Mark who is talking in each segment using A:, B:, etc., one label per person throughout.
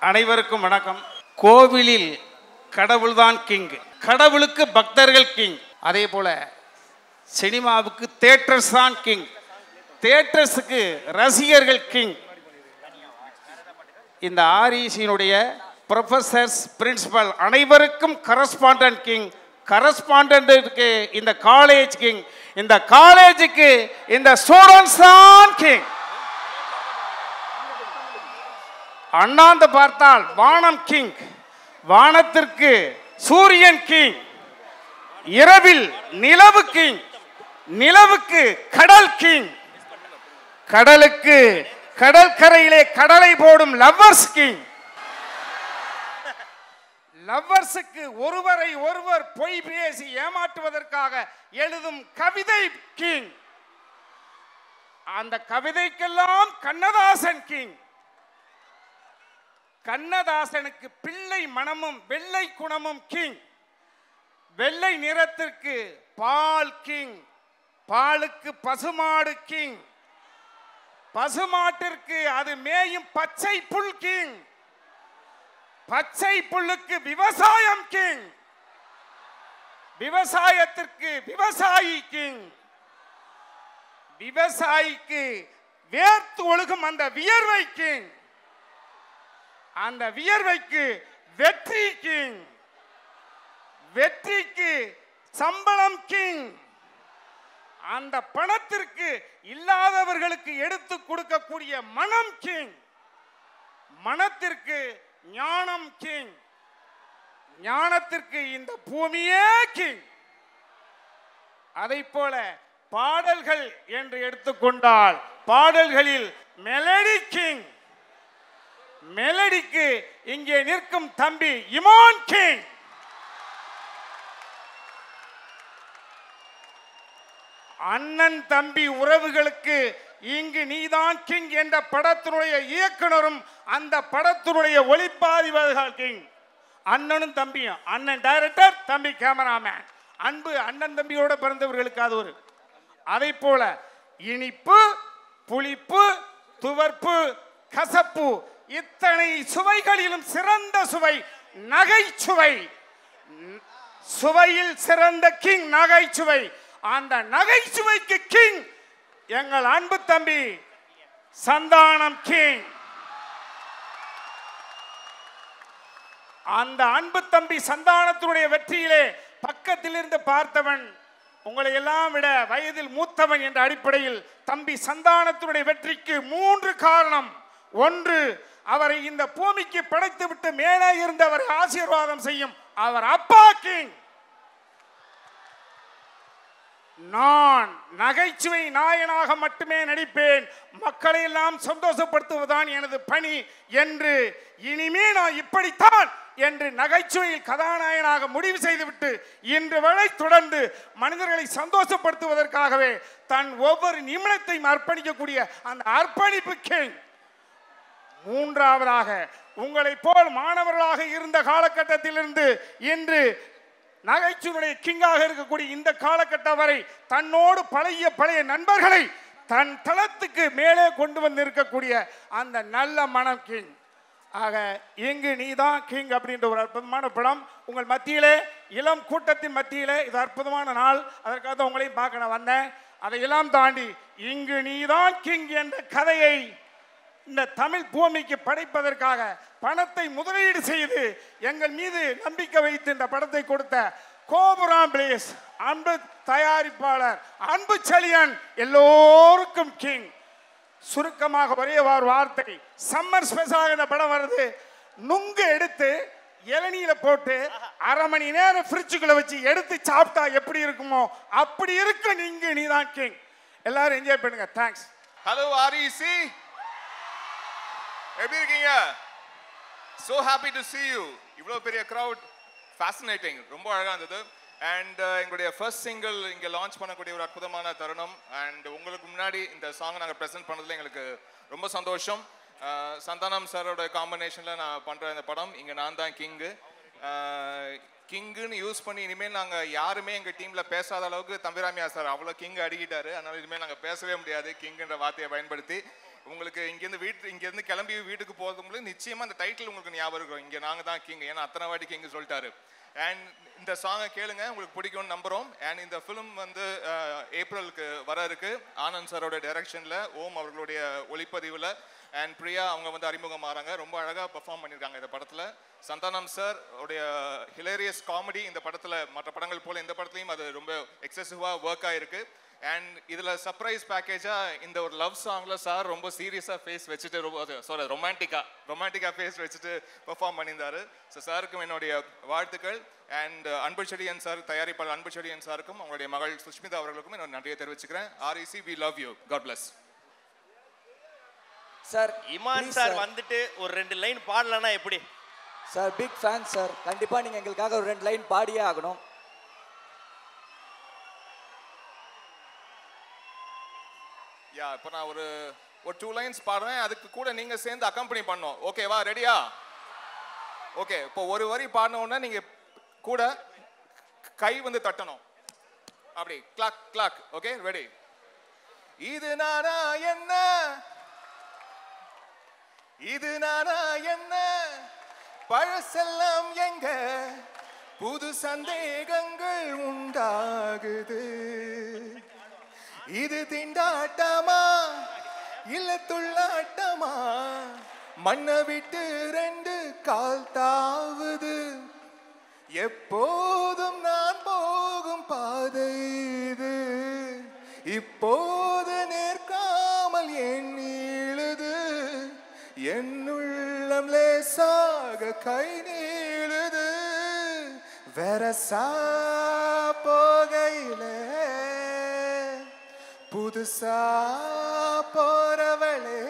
A: அனைவருக்கும் வணக்கம். கோவிலில் கடவுள்தான் கிங், கடவுளுக்கு பக்தர்கள் கிங். அதே போல சினிமாவுக்கு தியேட்டர்ஸ் தான் கிங், தியேட்டர்ஸுக்கு ரசிகர்கள் கிங். இந்த ஆர்இசியினுடைய ப்ரொஃபசர்ஸ், பிரின்சிபல் அனைவருக்கும் கரஸ்பாண்டன்ட் கிங், கரஸ்பாண்டன்ட்டுக்கு இந்த காலேஜ் கிங், இந்த காலேஜுக்கு இந்த ஸ்டூடெண்ட்ஸ் தான் கிங். அண்ணாந்து பார்த்தால் வானம் கிங், வானத்திற்கு சூரியன் கிங், இரவில் நிலவு கிங், நிலவுக்கு கடல் கிங், கடலுக்கு கடற்கரையிலே கடலை போடும் லவ்வர்ஸ் கிங், லவ்வர்ஸுக்கு ஒருவரை ஒருவர் பொய் பேசி ஏமாற்றுவதற்காக எழுதும் கவிதை கிங், அந்த கவிதைக்கெல்லாம் கண்ணதாசன் கிங். கண்ணதாசனுக்கு பிள்ளை மனமும் வெள்ளை குணமும் கிங், வெள்ளை நிறத்திற்கு பால் கிங், பாலுக்கு பசுமாடு கிங், பசுமாட்டிற்கு அது மேயும் பச்சை புல் கிங், பச்சை புல்லுக்கு விவசாயம் கிங், விவசாயத்திற்கு விவசாயி கிங், விவசாயிக்கு வேர்த்து ஒழுகும் அந்த வியர்வை கிங், அந்த வியர்வைக்கு வெற்றி கிங், வெற்றிக்கு சம்பளம் கிங், அந்த பணத்திற்கு இல்லாதவர்களுக்கு எடுத்து கொடுக்கக்கூடிய மனம் கிங், மனத்திற்கு ஞானம் கிங், ஞானத்திற்கு இந்த பூமியே கிங். அதை போல பாடல்கள் என்று எடுத்துக்கொண்டால் பாடல்களில் மெலடி கிங், மெலடிக்கு இங்கே நிற்கும் தம்பி இமான் கிங். அண்ணன் தம்பி உறவுகளுக்கு இங்கு நீதான் கிங் என்ற படத்தினுடைய இயக்குனரும் அந்த படத்தினுடைய ஒளிப்பதிவாளர்கள் கிங். அண்ணனும் தம்பியும், அண்ணன் டைரக்டர், தம்பி கேமராமேன். அன்பு அண்ணன் தம்பியோட பிறந்தவர்களுக்கு அது ஒரு. அதை போல இனிப்பு, புளிப்பு, துவர்ப்பு, கசப்பு, இத்தனை சுவைகளிலும் சிறந்த சுவை நகைச்சுவை. சுவையில் சிறந்த கிங் நகைச்சுவை. அந்த நகைச்சுவைக்கு கிங் எங்கள் அன்பு தம்பி சந்தானம் கிங். அந்த அன்பு தம்பி சந்தானத்தினுடைய வெற்றியிலே பக்கத்தில் இருந்து பார்த்தவன், உங்களை எல்லாம் விட வயதில் மூத்தவன் என்ற அடிப்படையில் தம்பி சந்தானத்தினுடைய வெற்றிக்கு 3 காரணம். ஒன்று, அவரை இந்த பூமிக்கு படைத்து விட்டு மேலே இருந்தவர் ஆசீர்வாதம் செய்யும் அவர் அப்பா கிங். நான் நகைச்சுவை நாயனாக மட்டுமே நடிப்பேன், மக்களை எல்லாம் சந்தோஷப்படுத்துவதுதான் எனது பணி என்று, இனிமே நான் இப்படித்தான் என்று நகைச்சுவையில் கதாநாயகனாக முடிவு செய்துவிட்டு இன்று வரை தொடர்ந்து மனிதர்களை சந்தோஷப்படுத்துவதற்காகவே தன் ஒவ்வொரு நிமிடத்தையும் அர்ப்பணிக்கக்கூடிய அந்த அர்ப்பணிப்பு கிங். மூன்றாவதாக, உங்களை போல் மாணவர்களாக இருந்த காலகட்டத்திலிருந்து இன்று நகைச்சுவையுடைய கிங்காக இருக்கக்கூடிய இந்த காலகட்டம் வரை தன்னோடு பழைய நண்பர்களை தன் தளத்துக்கு மேலே கொண்டு வந்து இருக்கக்கூடிய அந்த நல்ல மனம் கிங். ஆக இங்கு நீதான் கிங் அப்படின்ற ஒரு அற்புதமான படம் உங்கள் மத்தியிலே, இளம் கூட்டத்தின் மத்தியிலே இது அற்புதமான நாள். அதற்காக உங்களையும் பார்க்க நான் வந்தேன். அதையெல்லாம் தாண்டி இங்கு நீதான் கிங் என்ற கதையை இந்த தமிழ் பூமிக்கு படைப்பதற்காக பணத்தை முதலீடு செய்து எங்கள் மீது நம்பிக்கை வைத்து இந்த படத்தை கொடுத்த கோபுராம் பிளேஸ் அன்பு தயாரிப்பாளர் அன்பு செழியன் எல்லோருக்கும் கிங். சுருக்கமாக ஒரே ஒரு வார்த்தை, சம்மர் ஸ்பெஷலாக இந்த படம் வருது. நுங்கு எடுத்து இளநீல போட்டு 1/2 மணி நேரம் ஃப்ரிட்ஜுக்குள்ள வச்சு எடுத்து சாப்பிட்டா எப்படி இருக்குமோ அப்படி இருக்கு நீங்க நீதான் கிங். எல்லாரும் என்ஜாய் பண்ணுங்க. தேங்க்ஸ்.
B: ஹலோ ஆர்இசி, எப்படி இருக்கீங்க? So happy to see you. இவ்வளோ பெரிய crowd, fascinating, ரொம்ப அழகாக இருந்தது. அண்ட் எங்களுடைய ஃபர்ஸ்ட் சிங்கிள் இங்கே லான்ச் பண்ணக்கூடிய ஒரு அற்புதமான தருணம். அண்ட் உங்களுக்கு முன்னாடி இந்த சாங்கை நாங்கள் ப்ரெசென்ட் பண்ணதில் எங்களுக்கு ரொம்ப சந்தோஷம். சந்தானம் சாரோட காம்பினேஷனில் நான் பண்ணுற இந்த படம் இங்கே நான் தான் கிங்கு. கிங்குன்னு யூஸ் பண்ணி இனிமேல் நாங்கள் யாருமே எங்கள் டீமில் பேசாத அளவுக்கு தம்பிராமியா சார் அவ்வளோ கிங் அடிக்கிட்டாரு. அதனால் இனிமேல் நாங்கள் பேசவே முடியாது கிங்குன்ற வார்த்தையை பயன்படுத்தி. உங்களுக்கு இங்கேருந்து கிளம்பி வீட்டுக்கு போகிறதுக்கு நிச்சயமாக அந்த டைட்டில் உங்களுக்கு ஞாபகம் இருக்கும், இங்கே நாங்கள் தான் கிங், ஏன்னா அத்தனை வாட்டி கிங் சொல்லிட்டாரு. அண்ட் இந்த சாங்கை கேளுங்க, உங்களுக்கு பிடிக்கும்னு நம்புகிறோம். அண்ட் இந்த ஃபிலிம் வந்து ஏப்ரலுக்கு வர இருக்கு. ஆனந்த் சாரோட டைரக்ஷனில், ஓம் அவர்களுடைய ஒளிப்பதிவில், அண்ட் பிரியா அவங்க வந்து அறிமுகமாகறாங்க. ரொம்ப அழகாக பெர்ஃபார்ம் பண்ணியிருக்காங்க இந்த படத்தில். சந்தானம் சார் உடைய ஹிலேரியஸ் காமெடி இந்த படத்தில் மற்ற படங்கள் போல் இந்த படத்துலையும் அது ரொம்ப எக்ஸசிவாக ஒர்க் ஆகிருக்கு. அண்ட் இதில் சர்ப்ரைஸ் பேக்கேஜாக இந்த ஒரு லவ் சாங்கில் சார் ரொம்ப சீரியஸாக ஃபேஸ் வச்சுட்டு ரொமான்டிக்காக ஃபேஸ் வச்சுட்டு பெர்ஃபார்ம் பண்ணியிருந்தாரு. ஸோ சாருக்கும் என்னுடைய வாழ்த்துக்கள். அண்ட் அன்பு செடியன் சார், தயாரிப்பாளர் அன்பு செடியன் சாருக்கும் அவங்களுடைய மகள் சுஷ்மிதா அவர்களுக்கும் என்னோட நன்றியை தெரிவிச்சுக்கிறேன். REC we love you. God bless.
C: Sir
D: Imman sir வந்துட்டு ஒரு 2 லைன் பாடலன்னா எப்படி
C: சார்? பிக் ஃபேன் சார், கண்டிப்பா நீங்க எங்களுக்காக ஒரு 2 லைன் பாடியே ஆகணும்.
B: இப்போ நான் ஒரு 2 லைன்ஸ் பாடுறேன், அதுக்கு கூட நீங்க சேர்ந்து அக்கம்பெனி பண்ணணும். ஓகேவா? ரெடியா? ஓகே. இப்போ ஒரு வரி பாடின உடனே நீங்க கூட கை வந்து தட்டணும், அப்படி கிளாக் கிளாக். Okay, ready? இது நானா என்ன, இது நானா என்ன, பழசெல்லாம் எங்க, புது சந்தேகங்கள் உண்டாகுது. இது திண்டாட்டமா இல்ல துள்ளாட்டமா, மண்ணை விட்டு 2 கால் தாவுது. எப்போதும் நான் போகும் பாதை இது, இப்போது நேர்காமல் என் நீளுது. என்னுள்ளம் லேசாக கை நீளுது. வெரசா போகையிலே புதுசா போறவளே,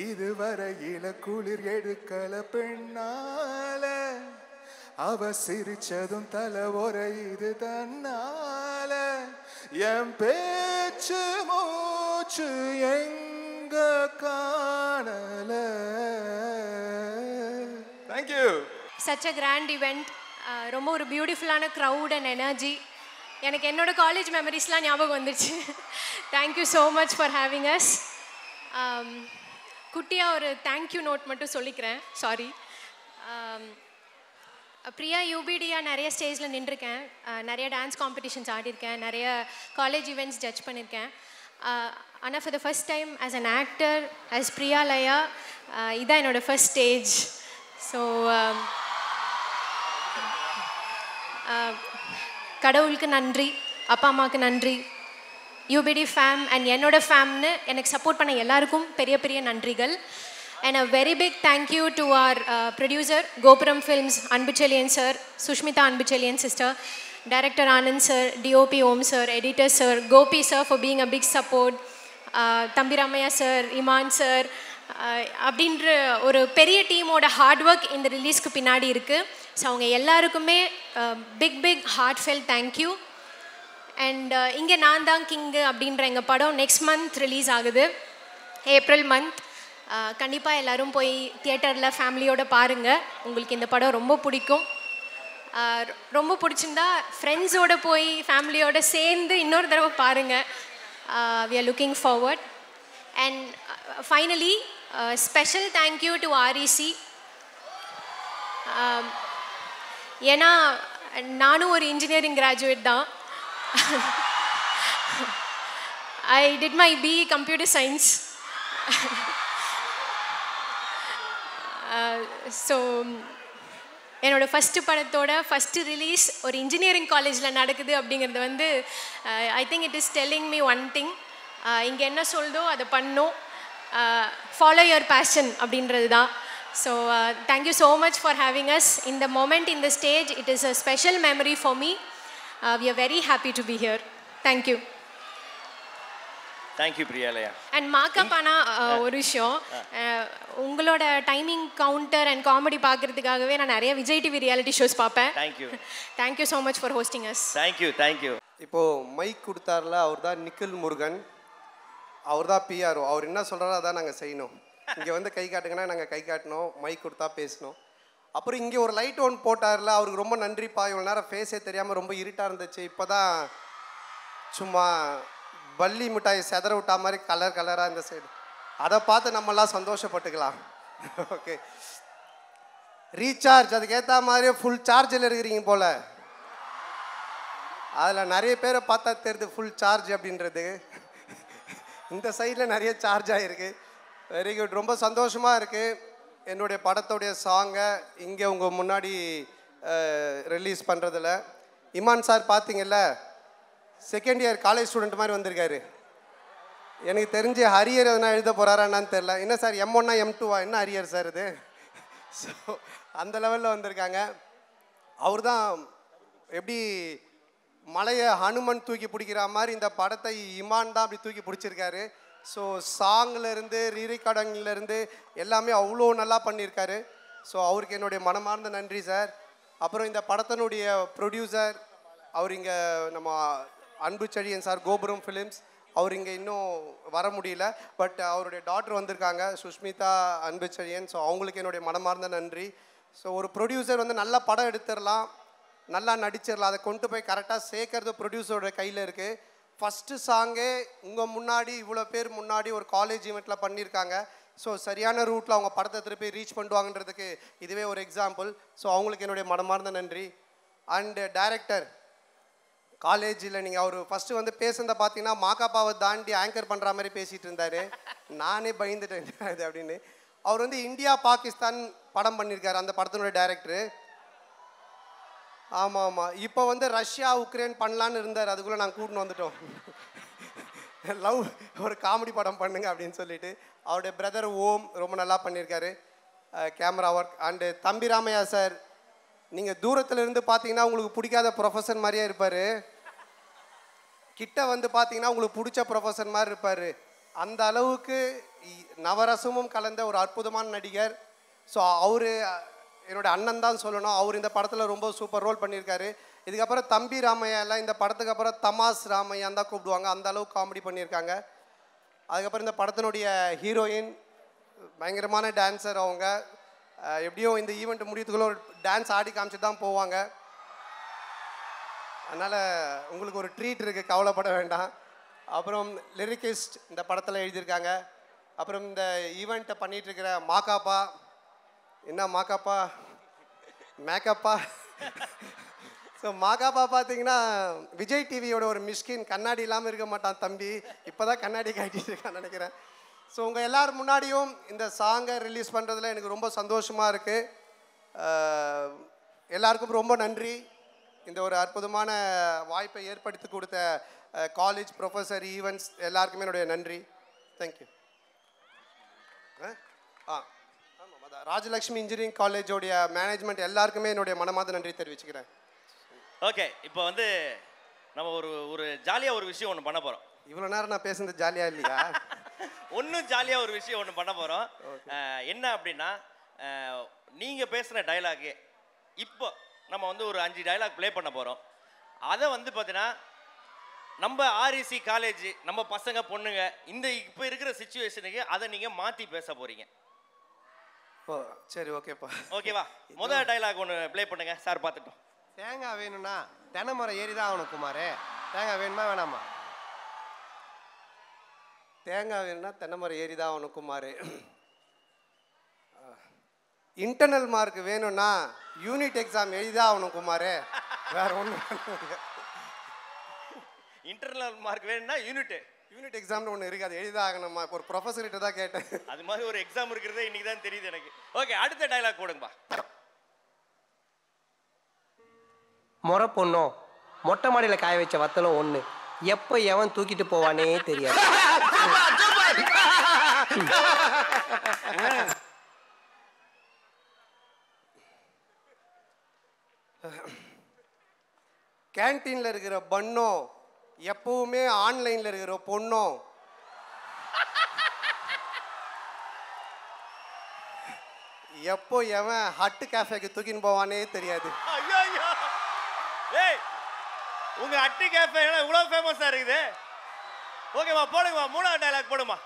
B: இதுவரையில குளிர் எடுக்கல பெண்ணால, அவ சிரிச்சதும் தலை உரையுது தன்னால. என் பேச்சு மூச்சு எங்க காணல. Thank you.
E: Such a grand event. ரொம்ப ஒரு பியூட்டிஃபுல்லான க்ரௌட் அண்ட் எனர்ஜி. எனக்கு என்னோட காலேஜ் மெமரிஸ்லாம் ஞாபகம் வந்துடுச்சு. Thank you so much for having as. குட்டியாக ஒரு தேங்க்யூ நோட் மட்டும் சொல்லிக்கிறேன். சாரி. பிரியா யூபிடியாக நிறைய ஸ்டேஜில் நின்றுருக்கேன், நிறைய டான்ஸ் காம்படிஷன்ஸ் ஆடிருக்கேன், நிறைய காலேஜ் ஈவெண்ட்ஸ் ஜட்ஜ் பண்ணியிருக்கேன். ஆனால் for the first time as an actor, as Priya லயா, இதான் என்னோடய ஃபஸ்ட் ஸ்டேஜ். ஸோ கடவுளுக்கு நன்றி, அப்பா அம்மாவுக்கு நன்றி, யூபிடி ஃபேம் அண்ட் என்னோட ஃபேம்னு எனக்கு சப்போர்ட் பண்ண எல்லாருக்கும் பெரிய பெரிய நன்றிகள். And a very big thank you to our producer Gopuram films Anbuchezhian sir, Sushmita Anbuchezhian sister, director Anand sir, DOP Om sir, editor sir, Gopi sir for being a big support, Thambi Ramaiah sir, Imman sir, அப்படின்ற ஒரு பெரிய டீமோட ஹார்ட் ஒர்க் இந்த ரிலீஸ்க்கு பின்னாடி இருக்குது. ஸோ அவங்க எல்லாருக்குமே பிக் ஹார்ட்ஃபெல் தேங்க்யூ. அண்ட் இங்கே நான் தான் கிங்கு அப்படின்ற எங்கள் படம் நெக்ஸ்ட் மந்த் ரிலீஸ் ஆகுது, ஏப்ரல் மந்த். கண்டிப்பாக எல்லோரும் போய் தியேட்டரில் ஃபேமிலியோடு பாருங்கள், உங்களுக்கு இந்த படம் ரொம்ப பிடிக்கும். ரொம்ப பிடிச்சிருந்தா ஃப்ரெண்ட்ஸோடு போய் ஃபேமிலியோடு சேர்ந்து இன்னொரு தடவை பாருங்கள். we are looking forward. And finally, special thank you to REC. ஏன்னா நானும் ஒரு இன்ஜினியரிங் கிராஜுவேட் தான். I did my BE computer science. So என்னோட ஃபஸ்ட்டு படத்தோட ஃபஸ்ட்டு ரிலீஸ் ஒரு இன்ஜினியரிங் காலேஜில் நடக்குது அப்படிங்கிறது வந்து I think it is telling me one thing. இங்கே என்ன சொல்லுதோ அதை பண்ணும், ஃபாலோ யுவர் பேஷன் அப்படின்றது தான். So thank you so much for having us. இந்த மொமெண்ட், இந்த stage, it is a special memory for me. We are very happy to be here. Thank you.
D: Thank you Priyalaya.
E: And மார்க்கப் ஆனால் ஒரு விஷயம், உங்களோட டைமிங் கவுண்டர் அண்ட் காமெடி பார்க்கறதுக்காகவே நான் நிறைய விஜய் டிவி ரியாலிட்டி ஷோஸ் பார்ப்பேன். Thank you so much for hosting us.
D: Thank you.
F: இப்போது மைக் கொடுத்தாருல, அவர் தான் நிக்கில் முருகன், அவர் தான் PRO. அவர் என்ன சொல்கிறாரோ அதான் நாங்கள் செய்யணும். இங்கே வந்து கை காட்டுங்கன்னா நாங்கள் கை காட்டணும், மைக் கொடுத்தா பேசணும். அப்புறம் இங்கே ஒரு லைட் ஒன் போட்டார்ல, அவருக்கு ரொம்ப நன்றிப்பா. இவ்வளோ நேரம் ஃபேஸே தெரியாமல் ரொம்ப இருட்டாக இருந்துச்சு, இப்போ தான் சும்மா பல்லி மிட்டாயை செதற விட்டா மாதிரி கலர் கலராக இந்த சைடு, அதை பார்த்து நம்மளாம் சந்தோஷப்பட்டுக்கலாம். ஓகே, ரீசார்ஜ் அதுக்கேற்ற மாதிரி ஃபுல் சார்ஜில் இருக்கிறீங்க போல். அதில் நிறைய பேரை பார்த்தா தெரியுது ஃபுல் சார்ஜ் அப்படின்றது. இந்த சைடில் நிறைய சார்ஜ் ஆகிருக்கு. வெரி குட், ரொம்ப சந்தோஷமாக இருக்குது. என்னுடைய படத்துடைய சாங்கை இங்கே உங்கள் முன்னாடி ரிலீஸ் பண்ணுறதில் இமான் சார் பார்த்தீங்கல்ல, செகண்ட் இயர் காலேஜ் ஸ்டூடெண்ட் மாதிரி வந்திருக்காரு. எனக்கு தெரிஞ்சு ஹரியர் எதனா எழுத போகிறாரான்னு தெரில. என்ன சார் M1 M2 என்ன ஹரியர் சார் இது? ஸோ அந்த லெவலில் வந்திருக்காங்க. அவர் தான் எப்படி மலையை ஹனுமன் தூக்கி பிடிக்கிற மாதிரி இந்த படத்தை இமான் தான் அப்படி தூக்கி பிடிச்சிருக்காரு. ஸோ சாங்லேருந்து ரீரெக்கார்டிங்லேருந்து எல்லாமே அவ்வளோ நல்லா பண்ணியிருக்காரு. ஸோ அவருக்கு என்னுடைய மனமார்ந்த நன்றி சார். அப்புறம் இந்த படத்தினுடைய ப்ரொடியூசர் அவர் இங்கே நம்ம அன்பு செழியன் சார், கோபுரம் ஃபிலிம்ஸ், அவர் இங்கே இன்னும் வர முடியல. பட் அவருடைய டாட்டர் வந்திருக்காங்க, சுஷ்மிதா அன்பு செழியன். ஸோ அவங்களுக்கு என்னுடைய மனமார்ந்த நன்றி. ஸோ ஒரு ப்ரொடியூசர் வந்து நல்ல படம் எடுத்துடலாம், நல்லா நடிச்சிடலாம், அதை கொண்டு போய் கரெக்டாக சேர்க்கறது ப்ரொடியூசரோட கையில் இருக்குது. ஃபஸ்ட்டு சாங்கே உங்கள் முன்னாடி இவ்வளோ பேர் முன்னாடி ஒரு காலேஜ் ஈவெண்ட்டில் பண்ணியிருக்காங்க. ஸோ சரியான ரூட்டில் அவங்க படத்தை திருப்பி ரீச் பண்ணுவாங்கன்றதுக்கு இதுவே ஒரு எக்ஸாம்பிள். ஸோ அவங்களுக்கு என்னுடைய மனமார்ந்த நன்றி. அண்டு டைரக்டர் காலேஜில் நீங்கள் அவர் ஃபஸ்ட்டு வந்து பேசுனதை பார்த்தீங்கன்னா மாக்காப்பாவை தாண்டி ஆங்கர் பண்ணுற மாதிரி பேசிகிட்டு இருந்தார். நானே பயந்துட்டேன் இது அப்படின்னு. அவர் வந்து இந்தியா பாகிஸ்தான் படம் பண்ணியிருக்காரு, அந்த படத்தினுடைய டைரக்டரு. ஆமாம் ஆமாம், இப்போ வந்து ரஷ்யா உக்ரைன் பண்ணலான்னு இருந்தார், அதுக்குள்ளே நாங்கள் கூட்டின்னு வந்துட்டோம். லவ் ஒரு காமெடி படம் பண்ணுங்க அப்படின்னு சொல்லிட்டு. அவருடைய பிரதர் ஓம் ரொம்ப நல்லா பண்ணியிருக்காரு கேமரா ஒர்க். அண்டு தம்பி ராமையா சார், நீங்கள் தூரத்தில் இருந்து பார்த்தீங்கன்னா உங்களுக்கு பிடிக்காத ப்ரொஃபஸர் மாதிரியே இருப்பார், கிட்ட வந்து பார்த்தீங்கன்னா உங்களுக்கு பிடிச்ச ப்ரொஃபஸர் மாதிரி இருப்பார். அந்த அளவுக்கு நவரசமும் கலந்த ஒரு அற்புதமான நடிகர். ஸோ அவர் என்னோடய அண்ணன் தான் சொல்லணும். அவர் இந்த படத்தில் ரொம்ப சூப்பர் ரோல் பண்ணியிருக்காரு. இதுக்கப்புறம் தம்பி ராமையா எல்லாம் இந்த படத்துக்கு அப்புறம் தமாஸ் ராமையான் தான் கூப்பிடுவாங்க, அந்த அளவுக்கு காமெடி பண்ணியிருக்காங்க. அதுக்கப்புறம் இந்த படத்தினுடைய ஹீரோயின் பயங்கரமான டான்ஸர். அவங்க எப்படியும் இந்த ஈவெண்ட் முடியறதுக்குள்ள ஒரு டான்ஸ் ஆடி காமிச்சு தான் போவாங்க. அதனால் உங்களுக்கு ஒரு ட்ரீட் இருக்குது, கவலைப்பட வேண்டாம். அப்புறம் லிரிக்கிஸ்ட் இந்த படத்தில் எழுதியிருக்காங்க. அப்புறம் இந்த ஈவெண்ட்டை பண்ணிகிட்ருக்கிற மாக்காப்பா, என்ன மாக்காப்பா மேக்கப்பா. ஸோ மாக்காப்பா பார்த்தீங்கன்னா விஜய் டிவியோட ஒரு மிஸ்கின், கண்ணாடி இல்லாமல் இருக்க மாட்டான் தம்பி, இப்போ தான் கண்ணாடி காட்டிட்டு இருக்கான்னு நினைக்கிறேன். ஸோ உங்கள் எல்லோரும் முன்னாடியும் இந்த சாங்கை ரிலீஸ் பண்ணுறதுல எனக்கு ரொம்ப சந்தோஷமாக இருக்குது. எல்லாருக்கும் ரொம்ப நன்றி. இந்த ஒரு அற்புதமான வாய்ப்பை ஏற்படுத்தி கொடுத்த காலேஜ் ப்ரொஃபஸர் ஈவெண்ட்ஸ் எல்லாருக்குமே என்னுடைய நன்றி. தேங்க்யூ. ஆமாம், அதான் ராஜலக்ஷ்மி இன்ஜினியரிங் காலேஜோடைய மேனேஜ்மெண்ட் எல்லாருக்குமே என்னுடைய மனமார்ந்த நன்றி தெரிவிச்சுக்கிறேன்.
D: ஓகே, இப்போ வந்து நம்ம ஒரு ஜாலியாக ஒரு விஷயம் ஒன்று பண்ண போகிறோம்.
F: இவ்வளோ நேரம் நான் பேசுனது ஜாலியாக இல்லையா?
D: ஒன்றும் ஜாலியாக ஒரு விஷயம் ஒன்று பண்ண போகிறோம். என்ன அப்படின்னா, நீங்கள் பேசுகிற டைலாகு இப்போ நம்ம வந்து ஒரு 5 டைலாக் ப்ளே பண்ண போகிறோம். அதை வந்து பார்த்தீங்கன்னா நம்ம REC காலேஜ், நம்ம பசங்க பொண்ணுங்க இந்த இப்போ இருக்கிற சிச்சுவேஷனுக்கு அதை நீங்கள் மாற்றி பேச போகிறீங்க.
F: ஓ சரி, ஓகேப்பா.
D: ஓகேவா? முதல் டைலாக் ஒன்று ப்ளே பண்ணுங்க சார், பார்த்துட்டோம்.
G: தேங்காய் வேணும்னா தென்னைமரம் ஏறி தான் ஆகணும் குமார். தேங்காய் வேணுமா வேணாமா?
F: தேங்காய் வேணும்னா தென்னைமரம் ஏறி தான் ஆகணும் குமார். இன்டர்னல் மார்க் வேணும்னா யூனிட் எக்ஸாம் எழுதி தான் ஆகணும் குமார், வேற ஒன்றும்.
D: இன்டர்னல் மார்க் வேணும்னா யூனிட்
F: எக்ஸாம்னு ஒன்று இருக்குது, அது எழுதி தான் ஆகணுமா? ஒரு ப்ரொஃபஸர்கிட்ட தான் கேட்டேன்.
D: அது மாதிரி ஒரு எக்ஸாம் இருக்கிறதே இன்னைக்கு தான் தெரியுது எனக்கு. ஓகே, அடுத்த டைலாக் போடுங்கப்பா.
G: முறை பொண்ணும் மொட்டை மாடியில் காய வச்ச வத்தலும் ஒன்று, எப்போ எவன் தூக்கிட்டு போவானே தெரியாது.
F: கேன்டீனில் இருக்கிற பன்னும் எப்பவுமே ஆன்லைனில் இருக்கிற பொண்ணும் எப்போ எவன் ஹட்டு கேஃபேக்கு தூக்கின்னு போவானே தெரியாது.
D: ஏய், உங்க அட்டி கேஃபே இவ்வளவு ஃபேமஸா இருக்குது. ஓகேவா, போடுங்கம்மா, மூணாவது டைலாக் போடுமா.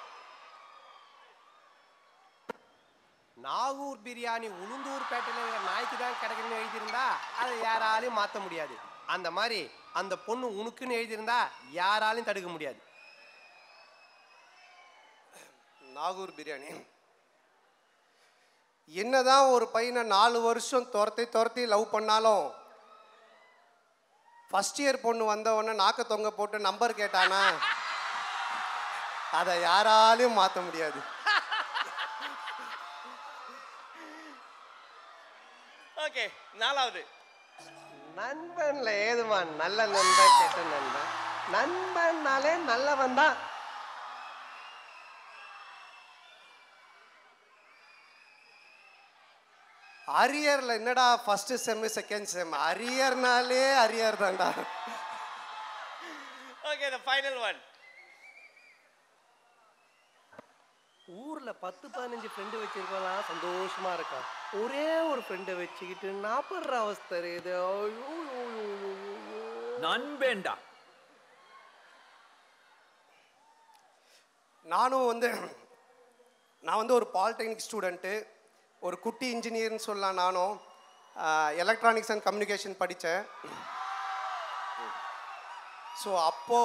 G: நாகூர் பிரியாணி உளுந்தூர் பேட்டையில் நாய்க்கு தான் கிடைக்குன்னு எழுதியிருந்தா அதை யாராலையும் மாற்ற முடியாது. அந்த மாதிரி அந்த பொண்ணு உனக்குன்னு எழுதியிருந்தா யாராலையும் தடுக்க முடியாது.
F: நாகூர் பிரியாணி. என்னதான் ஒரு பையனை 4 வருஷம் துரத்தி லவ் பண்ணாலும் ஃபர்ஸ்ட் இயர் பொண்ணு வந்தவொடனே நாக்க தொங்க போட்டு நம்பர் கேட்டானா அதை யாராலையும் மாற்ற முடியாது.
D: ஓகே, 4வது.
G: நண்பன்ல ஏதுமா நல்ல நண்பன் கெட்ட நண்பன்? நண்பன்னாலே நல்லவன் தான்.
F: அரியர்ல என்னடா first sem second sem, அரியர்னாலே arrear தான்டா.
D: Okay, the final one.
G: ஊர்ல 10-15 ஃப்ரெண்டு வச்சிருக்கலாம், சந்தோஷமா இருக்கா. ஒரே ஒரு ஃப்ரெண்டை வச்சுக்கிட்டு நாப்படுற அவஸ்தை இது.
H: நண்பேண்டா.
F: நான் வந்து ஒரு பாலிடெக்னிக் ஸ்டூடெண்ட்டு, ஒரு குட்டி இன்ஜினியர்னு சொல்லலாம். நானும் எலக்ட்ரானிக்ஸ் அண்ட் கம்யூனிகேஷன் படித்தேன். ஸோ அப்போ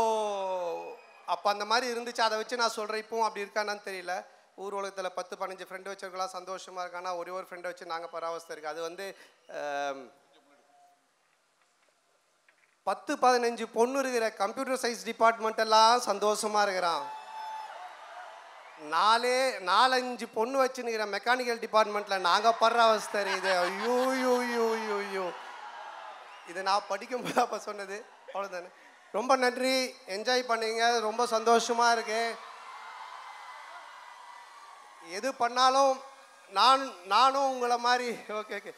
F: அந்த மாதிரி இருந்துச்சு. அதை வச்சு நான் சொல்கிறேன். இப்போவும் அப்படி இருக்கானான்னு தெரியல. ஊர் உலகத்தில் 10-15 ஃப்ரெண்டு வச்சிருக்கலாம், சந்தோஷமாக இருக்கானா. ஒரே ஒரு ஃப்ரெண்டை வச்சு நாங்கள் பராவஸ்தை இருக்குது. அது வந்து 10-15 பொண்ணு இருக்கிற கம்ப்யூட்டர் சயின்ஸ் டிபார்ட்மெண்ட் எல்லாம் சந்தோஷமாக இருக்கிறான். 4-5 பொண்ணு வச்சுன்னுக்கிற மெக்கானிக்கல் டிபார்ட்மெண்ட்டில் நாங்கள் படுற அவஸ்தை இது. ஐயோ, இது நான் படிக்கும்போது அப்போ சொன்னது. அவ்வளோதானே. ரொம்ப நன்றி, என்ஜாய் பண்ணீங்க, ரொம்ப சந்தோஷமாக இருக்கு. எது பண்ணாலும் நானும் உங்களை மாதிரி ஓகே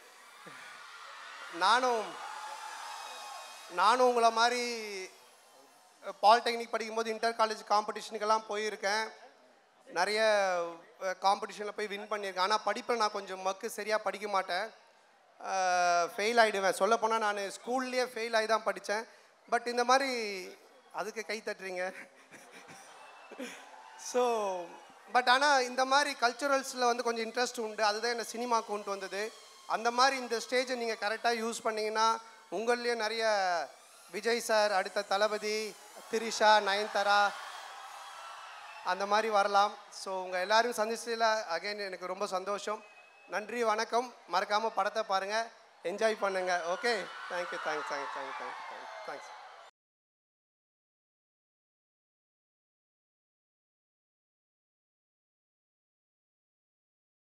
F: நானும் உங்களை மாதிரி பாலிடெக்னிக் படிக்கும்போது இன்டர் காலேஜ் காம்படிஷனுக்கெல்லாம் போயிருக்கேன். நிறைய காம்படிஷனில் போய் வின் பண்ணியிருக்கேன். ஆனால் படிப்பில் நான் கொஞ்சம் சரியாக படிக்க மாட்டேன், ஃபெயில் ஆகிடுவேன். சொல்லப்போனால் நான் ஸ்கூல்லேயே ஃபெயில் ஆகி தான் படித்தேன். பட் இந்த மாதிரி அதுக்கு கை தட்டுறீங்க. ஸோ பட் ஆனால் இந்த மாதிரி கல்ச்சுரல்ஸில் வந்து கொஞ்சம் இன்ட்ரெஸ்ட் உண்டு. அதுதான் என்னை சினிமா கொண்டு வந்தது. அந்த மாதிரி இந்த ஸ்டேஜை நீங்கள் கரெக்டாக யூஸ் பண்ணிங்கன்னா உங்கள்லேயே நிறைய விஜய் சார், அடுத்த தளபதி, திரிஷா, நயன்தாரா அந்த மாதிரி வரலாம். ஸோ உங்கள் எல்லோரும் சந்திச்சதில் அகைன் எனக்கு ரொம்ப சந்தோஷம். நன்றி, வணக்கம். மறக்காமல் படத்தை பாருங்கள், என்ஜாய் பண்ணுங்கள். Okay, thank you.